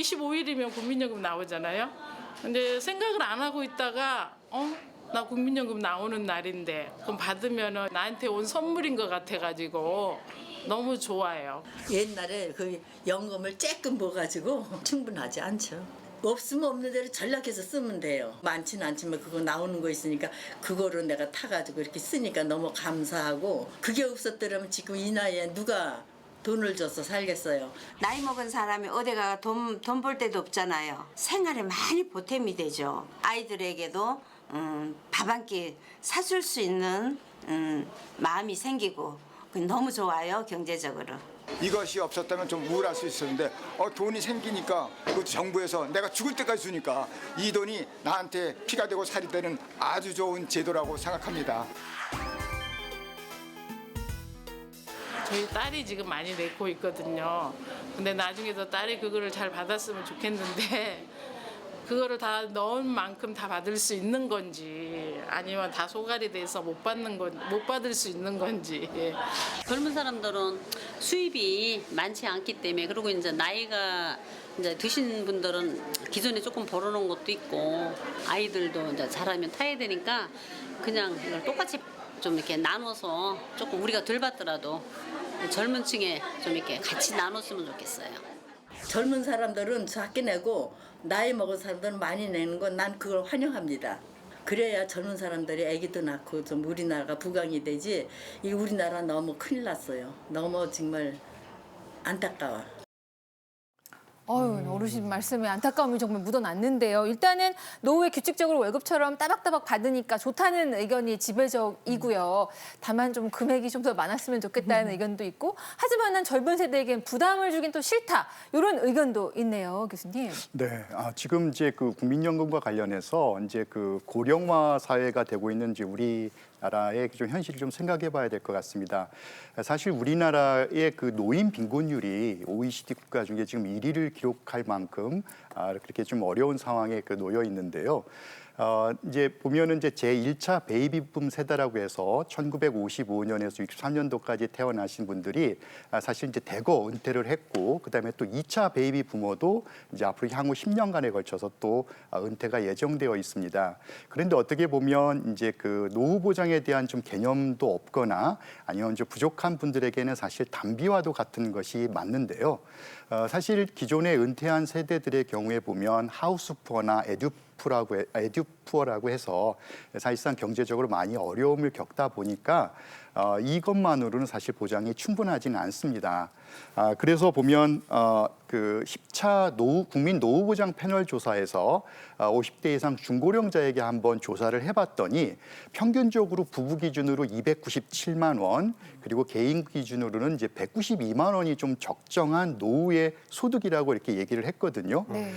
25일이면 국민연금 나오잖아요. 근데 생각을 안 하고 있다가 나 국민연금 나오는 날인데 그럼 받으면 나한테 온 선물인 것 같아가지고 너무 좋아요. 옛날에 그 연금을 쬐끔 모가지고 충분하지 않죠. 없으면 없는 대로 전략해서 쓰면 돼요. 많지는 않지만 그거 나오는 거 있으니까 그거로 내가 타가지고 이렇게 쓰니까 너무 감사하고, 그게 없었더라면 지금 이 나이에 누가 돈을 줘서 살겠어요. 나이 먹은 사람이 어디가 돈 벌 데도 없잖아요. 생활에 많이 보탬이 되죠. 아이들에게도 밥 한 끼 사줄 수 있는 마음이 생기고 너무 좋아요, 경제적으로. 이것이 없었다면 좀 우울할 수 있었는데 돈이 생기니까 그 정부에서 내가 죽을 때까지 주니까 이 돈이 나한테 피가 되고 살이 되는 아주 좋은 제도라고 생각합니다. 저희 딸이 지금 많이 내고 있거든요. 근데 나중에도 딸이 그거를 잘 받았으면 좋겠는데 그거를 다 넣은 만큼 다 받을 수 있는 건지 아니면 다 소갈이 돼서 못 받을 수 있는 건지. 예. 젊은 사람들은 수입이 많지 않기 때문에, 그리고 이제 나이가 이제 드신 분들은 기존에 조금 벌어놓은 것도 있고 아이들도 이제 자라면 타야 되니까 그냥 이걸 똑같이 좀 이렇게 나눠서 조금 우리가 덜 받더라도 젊은 층에 좀 이렇게 같이 나눴으면 좋겠어요. 젊은 사람들은 작게 내고 나이 먹은 사람들은 많이 내는 건 난 그걸 환영합니다. 그래야 젊은 사람들이 아기도 낳고 좀 우리나라가 부강이 되지. 이 우리나라 너무 큰일 났어요. 너무 정말 안타까워. 어르신 말씀에 안타까움이 정말 묻어났는데요. 일단은 노후에 규칙적으로 월급처럼 따박따박 받으니까 좋다는 의견이 지배적이고요. 다만 좀 금액이 좀 더 많았으면 좋겠다는 의견도 있고, 하지만 젊은 세대에겐 부담을 주긴 또 싫다, 이런 의견도 있네요, 교수님. 네, 지금 이제 그 국민연금과 관련해서 이제 그 고령화 사회가 되고 있는 이제 우리나라의 좀 현실을 좀 생각해봐야 될 것 같습니다. 사실 우리나라의 그 노인 빈곤율이 OECD 국가 중에 지금 1위를 기록할 만큼 그렇게 좀 어려운 상황에 놓여 있는데요. 이제 보면은 이제 제1차 베이비붐 세대라고 해서 1955년에서 63년도까지 태어나신 분들이 사실 이제 대거 은퇴를 했고, 그다음에 또 2차 베이비 부모도 이제 앞으로 향후 10년간에 걸쳐서 또 은퇴가 예정되어 있습니다. 그런데 어떻게 보면 이제 그 노후 보장에 대한 좀 개념도 없거나 아니면 좀 부족한 분들에게는 사실 단비와도 같은 것이 맞는데요. 사실 기존에 은퇴한 세대들의 경우에 보면 하우스푸어나 에듀푸어라고 해서 사실상 경제적으로 많이 어려움을 겪다 보니까 이것만으로는 사실 보장이 충분하지는 않습니다. 그래서 보면 그 10차 국민 노후 보장 패널 조사에서 50대 이상 중고령자에게 한번 조사를 해봤더니 평균적으로 부부 기준으로 297만 원, 그리고 개인 기준으로는 이제 192만 원이 좀 적정한 노후의 소득이라고 이렇게 얘기를 했거든요. 네.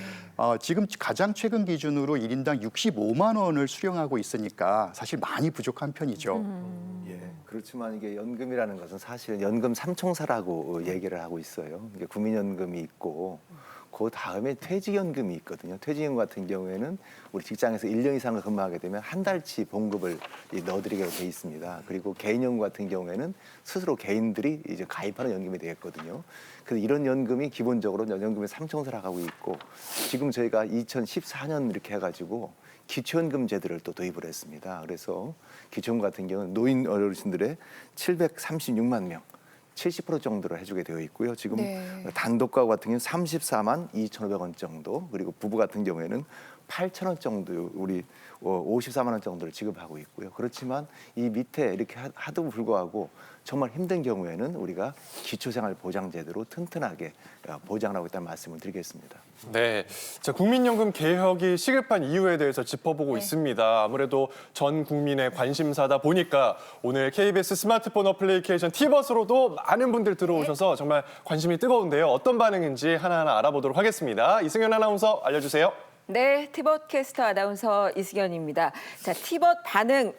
지금 가장 최근 기준으로 1인당 65만 원을 수령하고 있으니까 사실 많이 부족한 편이죠. 예, 그렇지만 이게 연금이라는 것은 사실 연금 삼총사라고 얘기를 하고 있어요. 이게 국민연금이 있고 그 다음에 퇴직연금이 있거든요. 퇴직연금 같은 경우에는 우리 직장에서 1년 이상을 근무하게 되면 한 달치 봉급을 넣어드리게 돼 있습니다. 그리고 개인연금 같은 경우에는 스스로 개인들이 이제 가입하는 연금이 되겠거든요. 그래서 이런 연금이 기본적으로 연금의 삼총사라고 하고 있고, 지금 저희가 2014년 이렇게 해가지고 기초연금 제도를 또 도입을 했습니다. 그래서 기초연금 같은 경우는 노인 어르신들의 736만 명, 70% 정도를 해주게 되어 있고요. 지금 단독 가구 같은 경우는 34만 2,500원 정도, 그리고 부부 같은 경우에는 8,000원 정도, 우리 54만 원 정도를 지급하고 있고요. 그렇지만 이 밑에 이렇게 하도 불구하고 정말 힘든 경우에는 우리가 기초생활보장제도로 튼튼하게 보장을 하고 있다는 말씀을 드리겠습니다. 네, 자, 국민연금 개혁이 시급한 이유에 대해서 짚어보고 있습니다. 아무래도 전 국민의 관심사다 보니까 오늘 KBS 스마트폰 어플리케이션 티벗으로도 많은 분들 들어오셔서 정말 관심이 뜨거운데요. 어떤 반응인지 하나하나 알아보도록 하겠습니다. 이승현 아나운서 알려주세요. 네, 티벗 캐스터 아나운서 이승현입니다. 자, 티벗 반응.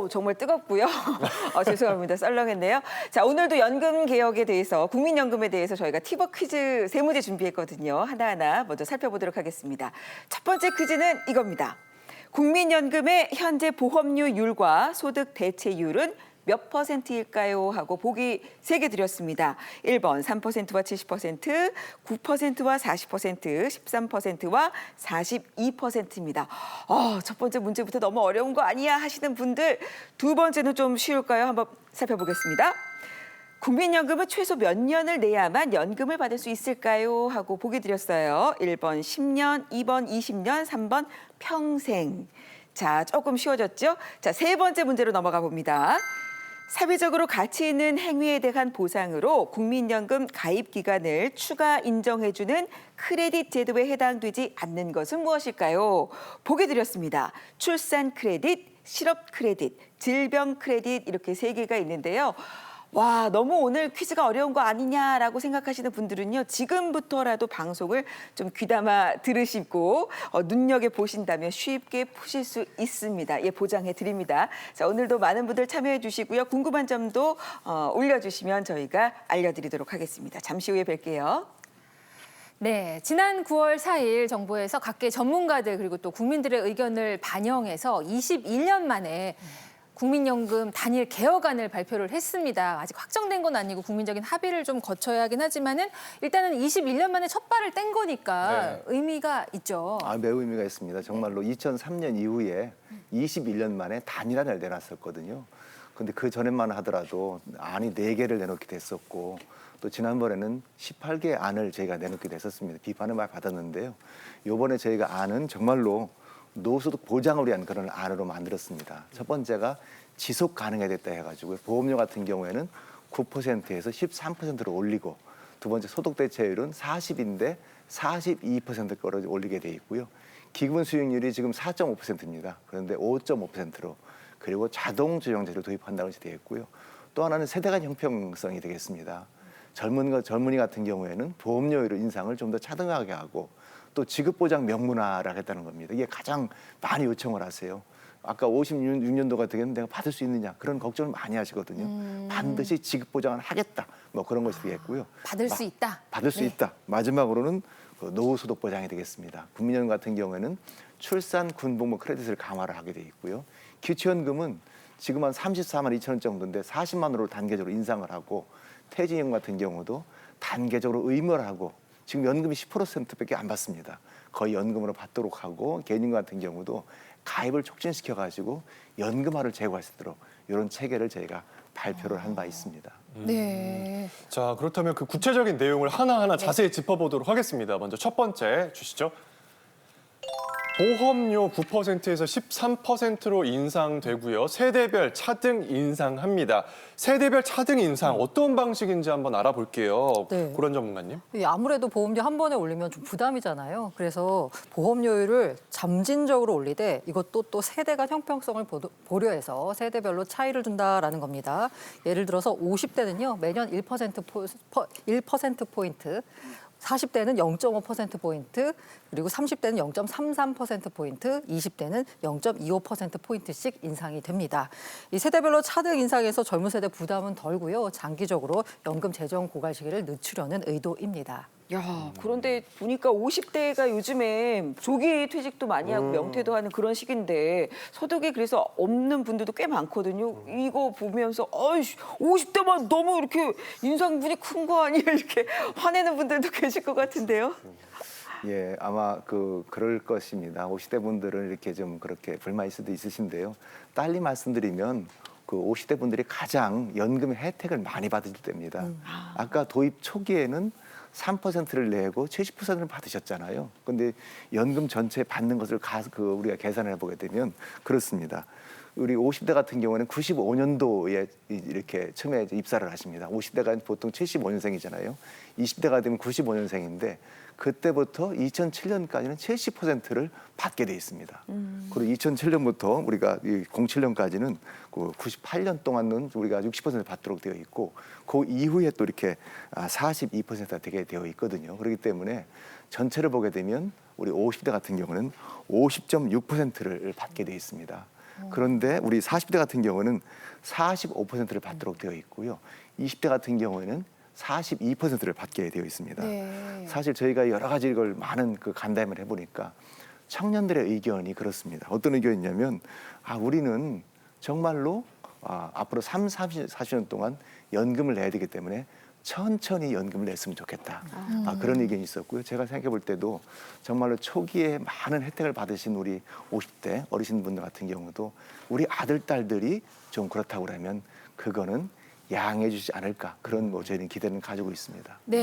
정말 뜨겁고요. 죄송합니다. 썰렁했네요. 자, 오늘도 연금 개혁에 대해서, 국민연금에 대해서 저희가 티벗 퀴즈 3문제 준비했거든요. 하나하나 먼저 살펴보도록 하겠습니다. 첫 번째 퀴즈는 이겁니다. 국민연금의 현재 보험료율과 소득 대체율은 몇 %일까요? 하고 보기 3개 드렸습니다. 1번 3%와 70%, 9%와 40%, 13%와 42%입니다. 첫 번째 문제부터 너무 어려운 거 아니야 하시는 분들, 두 번째는 좀 쉬울까요? 한번 살펴보겠습니다. 국민연금은 최소 몇 년을 내야만 연금을 받을 수 있을까요? 하고 보기 드렸어요. 1번 10년, 2번 20년, 3번 평생. 자, 조금 쉬워졌죠? 자, 세 번째 문제로 넘어가 봅니다. 사회적으로 가치 있는 행위에 대한 보상으로 국민연금 가입 기간을 추가 인정해주는 크레딧 제도에 해당되지 않는 것은 무엇일까요? 보기 드렸습니다. 출산 크레딧, 실업 크레딧, 질병 크레딧 이렇게 3개가 있는데요. 와, 너무 오늘 퀴즈가 어려운 거 아니냐라고 생각하시는 분들은요, 지금부터라도 방송을 좀 귀담아 들으시고 눈여겨보신다면 쉽게 푸실 수 있습니다. 예, 보장해 드립니다. 자, 오늘도 많은 분들 참여해 주시고요. 궁금한 점도 올려주시면 저희가 알려드리도록 하겠습니다. 잠시 후에 뵐게요. 네, 지난 9월 4일 정부에서 각계 전문가들 그리고 또 국민들의 의견을 반영해서 21년 만에 국민연금 단일 개혁안을 발표를 했습니다. 아직 확정된 건 아니고 국민적인 합의를 좀 거쳐야 하긴 하지만은 일단은 21년 만에 첫 발을 뗀 거니까 의미가 있죠. 매우 의미가 있습니다. 정말로 2003년 이후에 21년 만에 단일안을 내놨었거든요. 근데 그 전에만 하더라도 안이 4개를 내놓게 됐었고, 또 지난번에는 18개 안을 저희가 내놓게 됐었습니다. 비판을 많이 받았는데요. 이번에 저희가 안은 정말로 노소득 보장을 위한 그런 안으로 만들었습니다. 첫 번째가 지속 가능해야 됐다 해가지고 보험료 같은 경우에는 9%에서 13%로 올리고, 두 번째 소득 대체율은 40인데 42%까지 올리게 돼 있고요. 기본 수익률이 지금 4.5%입니다. 그런데 5.5%로, 그리고 자동 조정제를 도입한다고 되어 있고요. 또 하나는 세대 간 형평성이 되겠습니다. 젊은이 같은 경우에는 보험료율 인상을 좀 더 차등하게 하고, 또 지급보장 명문화를 하겠다는 겁니다. 이게 가장 많이 요청을 하세요. 아까 56년도가 되겠는데 내가 받을 수 있느냐, 그런 걱정을 많이 하시거든요. 반드시 지급보장을 하겠다, 뭐 그런 것이 되겠고요. 받을 수 있다. 받을 수 있다. 마지막으로는 노후소득 보장이 되겠습니다. 국민연금 같은 경우에는 출산, 군복무 크레딧을 강화를 하게 돼 있고요. 기초연금은 지금 한 34만 2천 원 정도인데 40만 원으로 단계적으로 인상을 하고, 퇴직연금 같은 경우도 단계적으로 의무를 하고, 지금 연금이 10%밖에 안 받습니다. 거의 연금으로 받도록 하고, 개인연금 같은 경우도 가입을 촉진시켜가지고 연금화를 제고할 수 있도록 이런 체계를 저희가 발표를 한 바 있습니다. 네. 자, 그렇다면 그 구체적인 내용을 하나하나 자세히 짚어보도록 하겠습니다. 먼저 첫 번째 주시죠. 보험료 9%에서 13%로 인상되고요. 세대별 차등 인상합니다. 세대별 차등 인상 어떤 방식인지 한번 알아볼게요. 네. 고런 전문가님. 아무래도 보험료 한 번에 올리면 좀 부담이잖아요. 그래서 보험료율을 점진적으로 올리되 이것도 또 세대 간 형평성을 고려해서 세대별로 차이를 둔다라는 겁니다. 예를 들어서 50대는요, 매년 1%포인트, 40대는 0.5%포인트, 그리고 30대는 0.33%포인트, 20대는 0.25%포인트씩 인상이 됩니다. 이 세대별로 차등 인상에서 젊은 세대 부담은 덜고요. 장기적으로 연금 재정 고갈 시기를 늦추려는 의도입니다. 야, 그런데 보니까 50대가 요즘에 조기 퇴직도 많이 하고 명퇴도 하는 그런 시기인데 소득이 그래서 없는 분들도 꽤 많거든요. 이거 보면서 50대만 너무 이렇게 인상분이 큰 거 아니에요? 이렇게 화내는 분들도 계실 것 같은데요. 예, 아마 그럴 것입니다. 50대 분들은 이렇게 좀 그렇게 불만일 수도 있으신데요. 딸리 말씀드리면 그 50대 분들이 가장 연금의 혜택을 많이 받을 때입니다. 아까 도입 초기에는 3%를 내고 70%를 받으셨잖아요. 근데 연금 전체 받는 것을 우리가 계산을 해보게 되면 그렇습니다. 우리 50대 같은 경우는 95년도에 이렇게 처음에 입사를 하십니다. 50대가 보통 75년생이잖아요. 20대가 되면 95년생인데 그때부터 2007년까지는 70%를 받게 돼 있습니다. 그리고 2007년부터 우리가 07년까지는 98년 동안은 우리가 60% 받도록 되어 있고 그 이후에 또 이렇게 42%가 되게 되어 있거든요. 그렇기 때문에 전체를 보게 되면 우리 50대 같은 경우는 50.6%를 받게 돼 있습니다. 그런데 우리 40대 같은 경우는 45%를 받도록 되어 있고요. 20대 같은 경우에는 42%를 받게 되어 있습니다. 네. 사실 저희가 여러 가지 이걸 많은 간담회를 해보니까 청년들의 의견이 그렇습니다. 어떤 의견이냐면 우리는 정말로 앞으로 40년 동안 연금을 내야 되기 때문에 천천히 연금을 냈으면 좋겠다. 그런 의견이 있었고요. 제가 생각해 볼 때도 정말로 초기에 많은 혜택을 받으신 우리 50대 어르신분들 같은 경우도 우리 아들, 딸들이 좀 그렇다고 그러면 그거는 양해해 주지 않을까. 그런 저희는 기대는 가지고 있습니다. 네.